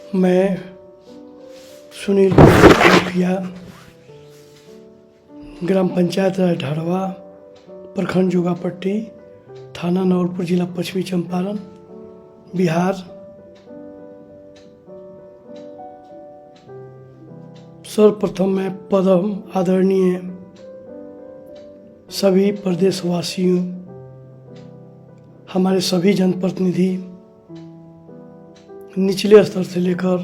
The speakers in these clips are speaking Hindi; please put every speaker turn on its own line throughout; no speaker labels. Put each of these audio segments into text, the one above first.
मैं सुनील मुखिया, ग्राम पंचायत ढाड़वा, प्रखंड जोगापट्टी, थाना नवलपुर, जिला पश्चिमी चंपारण, बिहार। सर्वप्रथम मैं परम आदरणीय सभी प्रदेशवासियों, हमारे सभी जनप्रतिनिधि, निचले स्तर से लेकर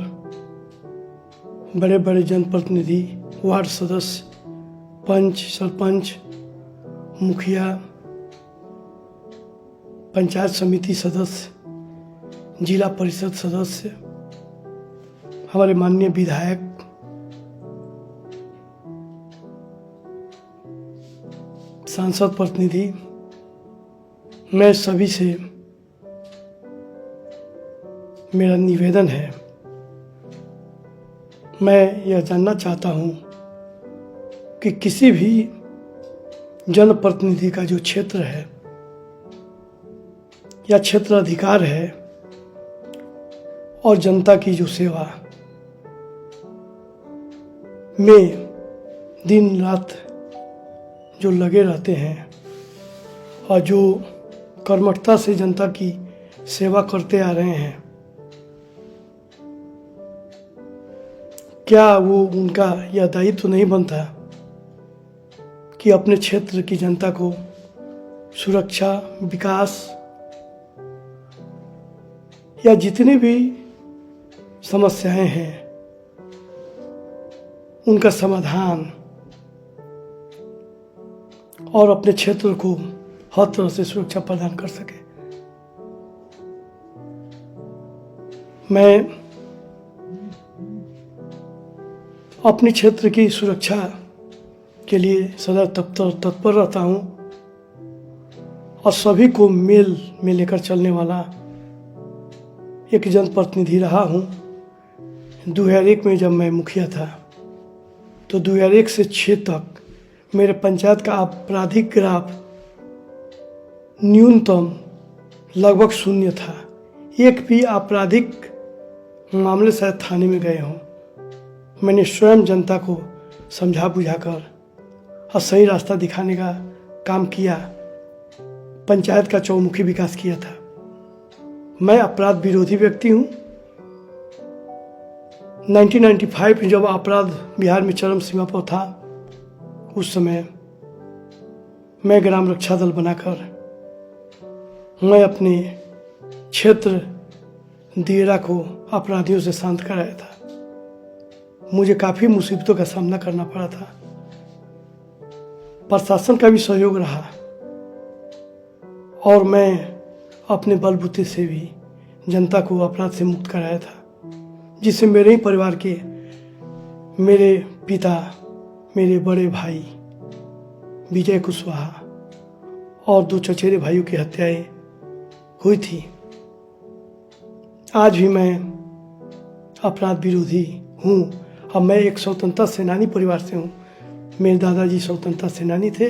बड़े बड़े जनप्रतिनिधि, वार्ड सदस्य, पंच, सरपंच, मुखिया, पंचायत समिति सदस्य, जिला परिषद सदस्य, हमारे माननीय विधायक, सांसद प्रतिनिधि, मैं सभी से मेरा निवेदन है, मैं यह जानना चाहता हूँ कि किसी भी जनप्रतिनिधि का जो क्षेत्र है या क्षेत्र अधिकार है और जनता की जो सेवा में दिन रात जो लगे रहते हैं और जो कर्मठता से जनता की सेवा करते आ रहे हैं, क्या वो उनका यह दायित्व तो नहीं बनता कि अपने क्षेत्र की जनता को सुरक्षा, विकास या जितनी भी समस्याएं हैं उनका समाधान और अपने क्षेत्र को हर तरह से सुरक्षा प्रदान कर सके। मैं अपने क्षेत्र की सुरक्षा के लिए सदा तत्पर रहता हूँ और सभी को मेल में लेकर चलने वाला एक जनप्रतिनिधि रहा हूँ। 2001 में जब मैं मुखिया था तो 2001 से 2006 तक मेरे पंचायत का आपराधिक ग्राफ न्यूनतम लगभग 0 था। एक भी आपराधिक मामले शायद थाने में गए हों। मैंने स्वयं जनता को समझा बुझाकर और सही रास्ता दिखाने का काम किया, पंचायत का चौमुखी विकास किया था। मैं अपराध विरोधी व्यक्ति हूँ। 1995 में जब अपराध बिहार में चरम सीमा पर था, उस समय मैं ग्राम रक्षा दल बनाकर मैं अपने क्षेत्र दियरा को अपराधियों से शांत कराया था। मुझे काफ़ी मुसीबतों का सामना करना पड़ा था, प्रशासन का भी सहयोग रहा और मैं अपने बलबूते से भी जनता को अपराध से मुक्त कराया था, जिससे मेरे ही परिवार के मेरे पिता, मेरे बड़े भाई विजय कुशवाहा और 2 चचेरे भाइयों की हत्याएं हुई थी। आज भी मैं अपराध विरोधी हूँ और मैं एक स्वतंत्रता सेनानी परिवार से हूँ। मेरे दादाजी स्वतंत्रता सेनानी थे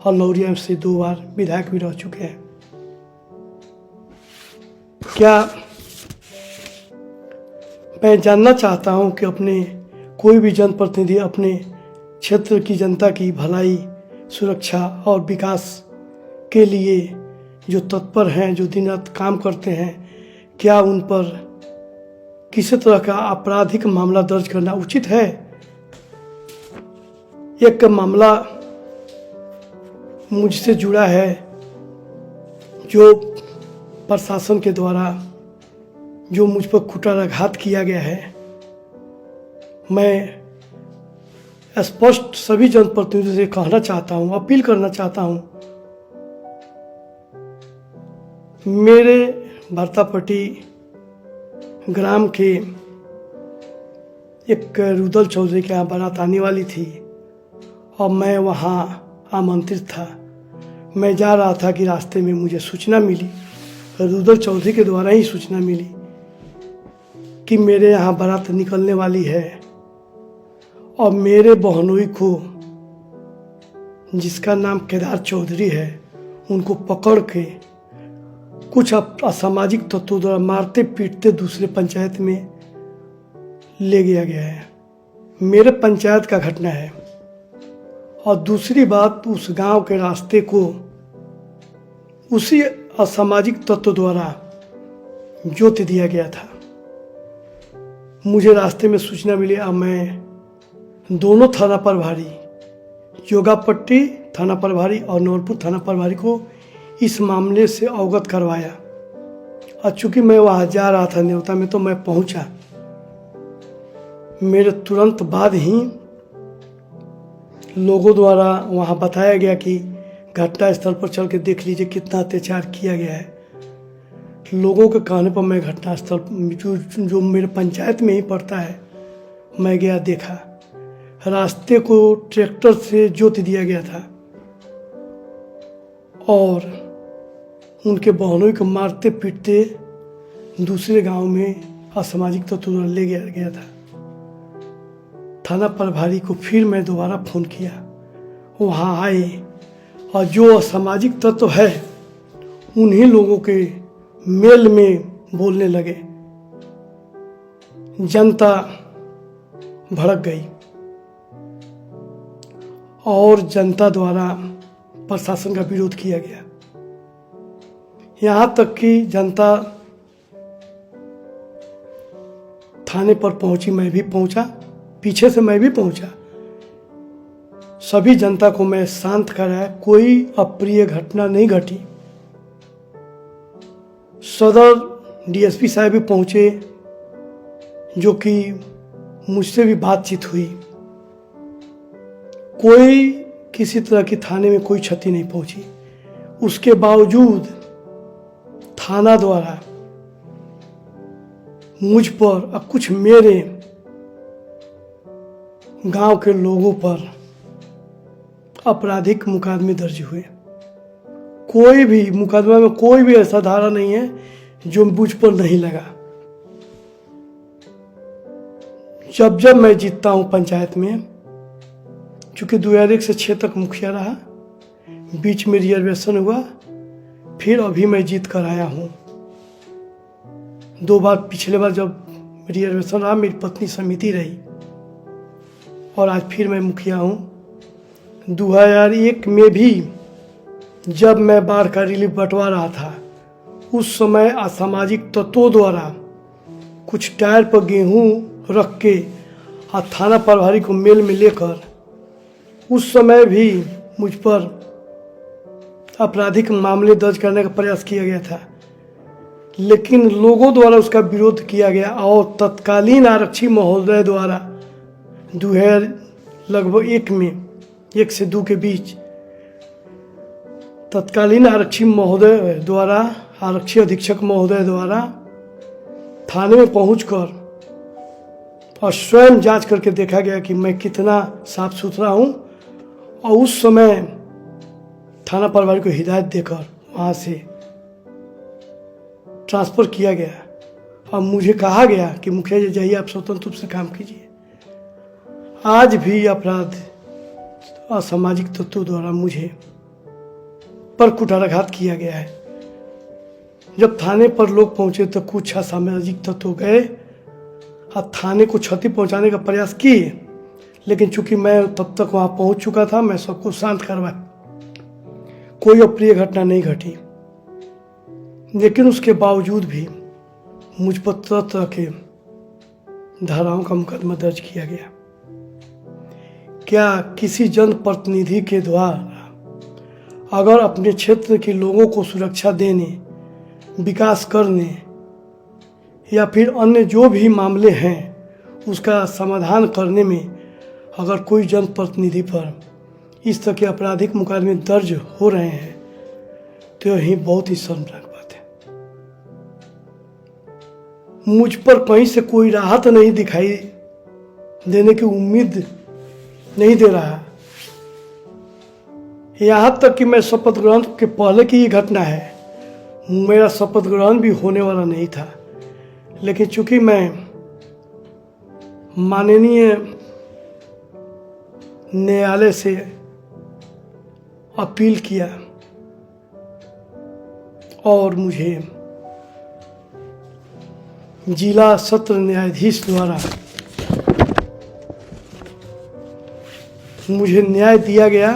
और लौरिया से 2 बार विधायक भी रह चुके हैं। क्या मैं जानना चाहता हूँ कि अपने कोई भी जनप्रतिनिधि अपने क्षेत्र की जनता की भलाई, सुरक्षा और विकास के लिए जो तत्पर हैं, जो दिन रात काम करते हैं, क्या उन पर किसी तरह का आपराधिक मामला दर्ज करना उचित है? एक मामला मुझसे जुड़ा है जो प्रशासन के द्वारा जो मुझ पर कुठाराघात किया गया है। मैं स्पष्ट सभी जनप्रतिनिधियों से कहना चाहता हूँ, अपील करना चाहता हूँ, मेरे भरतापट्टी ग्राम के एक रुदल चौधरी के यहाँ बारात आने वाली थी और मैं वहाँ आमंत्रित था। मैं जा रहा था कि रास्ते में मुझे सूचना मिली, रुदल चौधरी के द्वारा ही सूचना मिली कि मेरे यहाँ बारात निकलने वाली है और मेरे बहनोई को, जिसका नाम केदार चौधरी है, उनको पकड़ के कुछ असामाजिक तत्वों द्वारा मारते पीटते दूसरे पंचायत में ले गया गया है। मेरे पंचायत का घटना है। और दूसरी बात, उस गांव के रास्ते को उसी असामाजिक तत्व द्वारा जोत दिया गया था। मुझे रास्ते में सूचना मिली। अब मैं दोनों थाना प्रभारी, योगापट्टी थाना प्रभारी और नौलपुर थाना प्रभारी को इस मामले से अवगत करवाया। और चूंकि मैं वहाँ जा रहा था न्योता में, तो मैं पहुँचा। मेरे तुरंत बाद ही लोगों द्वारा वहाँ बताया गया कि घटना स्थल पर चल के देख लीजिए कितना अत्याचार किया गया है। लोगों के कहने पर मैं घटना स्थल जो मेरे पंचायत में ही पड़ता है, मैं गया, देखा। रास्ते को ट्रैक्टर से जोत दिया गया था और उनके बहनों को मारते पीटते दूसरे गांव में असामाजिक तत्व द्वारा ले गया था। थाना प्रभारी को फिर मैं दोबारा फ़ोन किया, वहाँ आए और जो असामाजिक तत्व है उन्हीं लोगों के मेल में बोलने लगे। जनता भड़क गई और जनता द्वारा प्रशासन का विरोध किया गया। यहाँ तक कि जनता थाने पर पहुंची, मैं भी पहुंचा, पीछे से मैं भी पहुंचा। सभी जनता को मैं शांत कराया, कोई अप्रिय घटना नहीं घटी। सदर डीएसपी साहब भी पहुंचे, जो कि मुझसे भी बातचीत हुई। कोई किसी तरह की थाने में कोई क्षति नहीं पहुंची। उसके बावजूद थाना द्वारा मुझ पर और कुछ मेरे गांव के लोगों पर आपराधिक मुकदमे दर्ज हुए। कोई भी मुकदमा में कोई भी ऐसा धारा नहीं है जो मुझ पर नहीं लगा। जब जब मैं जीतता हूं पंचायत में, चूंकि 2001 से 6 तक मुखिया रहा, बीच में रिजर्वेशन हुआ, फिर अभी मैं जीत कर आया हूं। 2 बार, पिछले बार जब रिजर्वेशन रहा मेरी पत्नी समिति रही और आज फिर मैं मुखिया हूं। 2001 में भी जब मैं बाढ़ का रिलीफ बंटवा रहा था, उस समय असामाजिक तत्वों द्वारा कुछ टायर पर गेहूं रख के और थाना प्रभारी को मेल में लेकर उस समय भी मुझ पर आपराधिक मामले दर्ज करने का प्रयास किया गया था, लेकिन लोगों द्वारा उसका विरोध किया गया। और तत्कालीन आरक्षी महोदय द्वारा 2001 में 1 से 2 के बीच तत्कालीन आरक्षी महोदय द्वारा, आरक्षी अधीक्षक महोदय द्वारा थाने में पहुंचकर और स्वयं जांच करके देखा गया कि मैं कितना साफ सुथरा हूं। और उस समय थाना प्रभारी को हिदायत देकर वहाँ से ट्रांसफ़र किया गया और मुझे कहा गया कि मुखिया जी जाइए, आप स्वतंत्र रूप से काम कीजिए। आज भी अपराध असामाजिक तत्वों द्वारा मुझे पर कुठाराघात किया गया है। जब थाने पर लोग पहुंचे तो कुछ असामाजिक तत्व गए और थाने को क्षति पहुंचाने का प्रयास किए, लेकिन चूंकि मैं तब तक वहां पहुंच चुका था, मैं सबको शांत करवाया, कोई अप्रिय घटना नहीं घटी। लेकिन उसके बावजूद भी मुझ पर तरह तरह के धाराओं का मुकदमा दर्ज किया गया। क्या किसी जनप्रतिनिधि के द्वारा अगर अपने क्षेत्र के लोगों को सुरक्षा देने, विकास करने या फिर अन्य जो भी मामले हैं उसका समाधान करने में अगर कोई जनप्रतिनिधि पर इस तरह के आपराधिक मुकदमे दर्ज हो रहे हैं, तो यही बहुत ही शर्मनाक बात है। मुझ पर कहीं से कोई राहत नहीं दिखाई देने की उम्मीद नहीं दे रहा। यहाँ तक कि मैं शपथ ग्रहण के पहले की ये घटना है, मेरा शपथ ग्रहण भी होने वाला नहीं था, लेकिन चूंकि मैं माननीय न्यायालय से अपील किया और मुझे जिला सत्र न्यायाधीश द्वारा मुझे न्याय दिया गया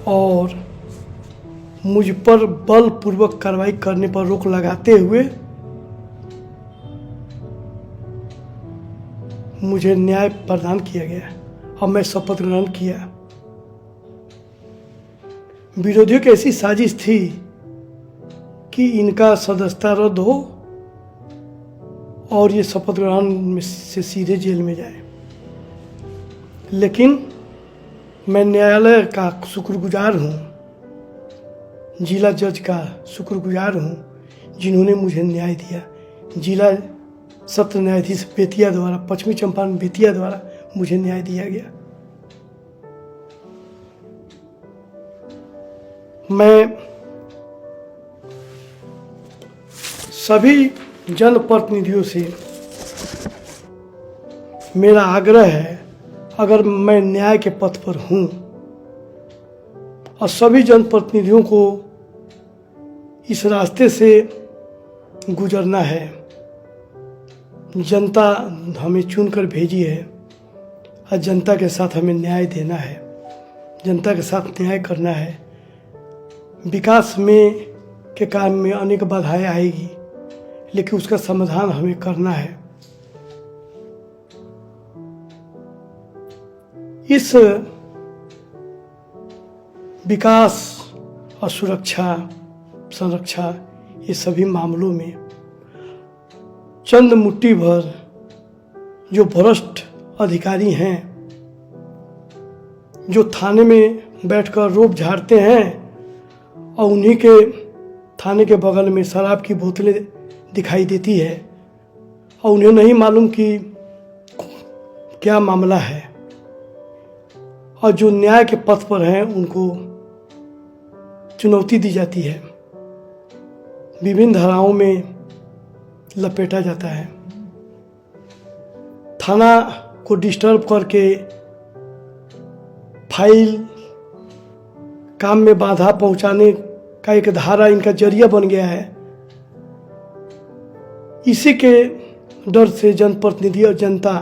और मुझ पर बलपूर्वक कार्रवाई करने पर रोक लगाते हुए मुझे न्याय प्रदान किया गया और मैं शपथ ग्रहण किया। विरोधियों की ऐसी साजिश थी कि इनका सदस्यता रद्द हो और ये शपथ ग्रहण से सीधे जेल में जाए, लेकिन मैं न्यायालय का शुक्रगुजार हूँ, जिला जज का शुक्रगुजार हूँ जिन्होंने मुझे न्याय दिया। जिला सत्र न्यायाधीश बेतिया द्वारा, पश्चिमी चंपारण बेतिया द्वारा मुझे न्याय दिया गया। मैं सभी जनप्रतिनिधियों से मेरा आग्रह है, अगर मैं न्याय के पथ पर हूँ और सभी जनप्रतिनिधियों को इस रास्ते से गुजरना है, जनता हमें चुनकर भेजी है और जनता के साथ हमें न्याय देना है, जनता के साथ न्याय करना है। विकास में के काम में अनेक बाधाएं आएगी, लेकिन उसका समाधान हमें करना है। इस विकास और सुरक्षा संरक्षा ये सभी मामलों में चंद मुट्ठी भर जो भ्रष्ट अधिकारी हैं, जो थाने में बैठकर रोब झाड़ते हैं और उन्हीं के थाने के बगल में शराब की बोतलें दिखाई देती है और उन्हें नहीं मालूम कि क्या मामला है, और जो न्याय के पथ पर हैं उनको चुनौती दी जाती है, विभिन्न धाराओं में लपेटा जाता है। थाना को डिस्टर्ब करके फाइल काम में बाधा पहुंचाने का एक धारा इनका जरिया बन गया है। इसी के डर से जनप्रतिनिधि और जनता,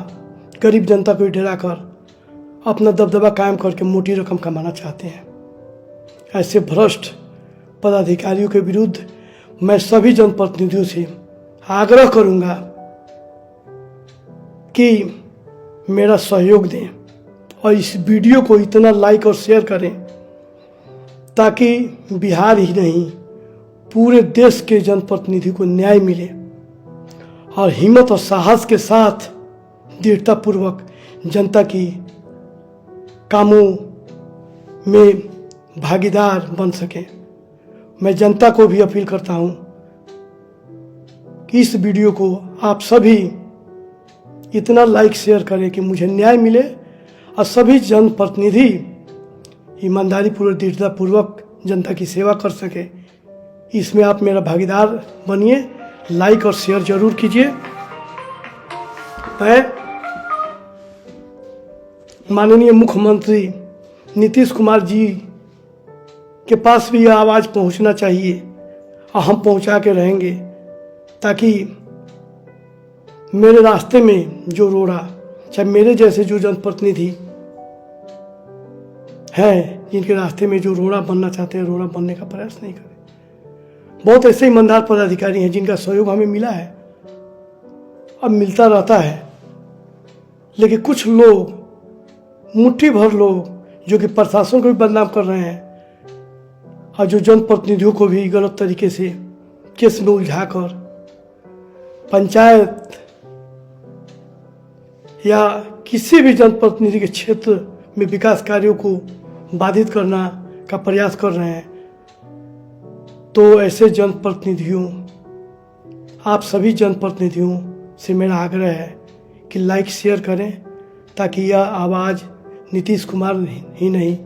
गरीब जनता को डरा कर अपना दबदबा कायम करके मोटी रकम कमाना चाहते हैं। ऐसे भ्रष्ट पदाधिकारियों के विरुद्ध मैं सभी जनप्रतिनिधियों से आग्रह करूंगा कि मेरा सहयोग दें और इस वीडियो को इतना लाइक और शेयर करें ताकि बिहार ही नहीं पूरे देश के जनप्रतिनिधि को न्याय मिले और हिम्मत और साहस के साथ दृढ़तापूर्वक जनता की कामों में भागीदार बन सके। मैं जनता को भी अपील करता हूं कि इस वीडियो को आप सभी इतना लाइक शेयर करें कि मुझे न्याय मिले और सभी जनप्रतिनिधि ईमानदारी पूर्वक दृढ़तापूर्वक जनता की सेवा कर सके। इसमें आप मेरा भागीदार बनिए, लाइक और शेयर जरूर कीजिए। मैं माननीय मुख्यमंत्री नीतीश कुमार जी के पास भी यह आवाज़ पहुंचना चाहिए और हम पहुंचा के रहेंगे, ताकि मेरे रास्ते में जो रोड़ा, चाहे मेरे जैसे जो जनप्रतिनिधि हैं जिनके रास्ते में जो रोड़ा बनना चाहते हैं, रोड़ा बनने का प्रयास नहीं करें। बहुत ऐसे ईमानदार पदाधिकारी हैं जिनका सहयोग हमें मिला है और मिलता रहता है, लेकिन कुछ लोग, मुट्ठी भर लोग जो कि प्रशासन को भी बदनाम कर रहे हैं और जो जनप्रतिनिधियों को भी गलत तरीके से केस में उलझाकर पंचायत या किसी भी जनप्रतिनिधि के क्षेत्र में विकास कार्यों को बाधित करना का प्रयास कर रहे हैं। तो ऐसे जनप्रतिनिधियों, आप सभी जनप्रतिनिधियों से मेरा आग्रह है कि लाइक शेयर करें ताकि यह आवाज़ नीतीश कुमार ही नहीं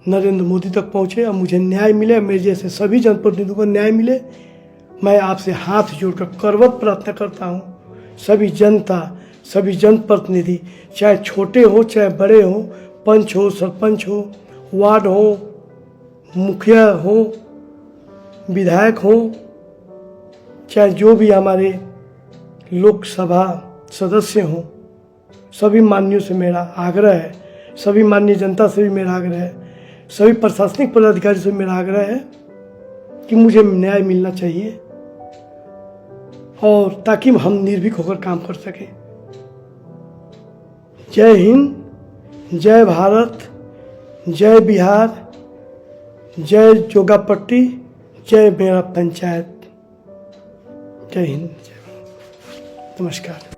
नरेंद्र मोदी तक पहुंचे और मुझे न्याय मिले, मेरे जैसे सभी जनप्रतिनिधियों को न्याय मिले। मैं आपसे हाथ जोड़कर करवत प्रार्थना करता हूं। सभी जनता, सभी जनप्रतिनिधि, चाहे छोटे हो चाहे बड़े हो, पंच हो, सरपंच हो, वार्ड हो, मुखिया हो, विधायक हो, चाहे जो भी हमारे लोकसभा सदस्य हों, सभी माननीयों से मेरा आग्रह है सभी माननीय जनता से भी मेरा आग्रह है, सभी प्रशासनिक पदाधिकारी से मेरा आग्रह है कि मुझे न्याय मिलना चाहिए और ताकि हम निर्भीक होकर काम कर सकें। जय हिंद, जय भारत, जय बिहार, जय जोगापट्टी, जय मेरा पंचायत। जय हिंद, जय भारत। नमस्कार।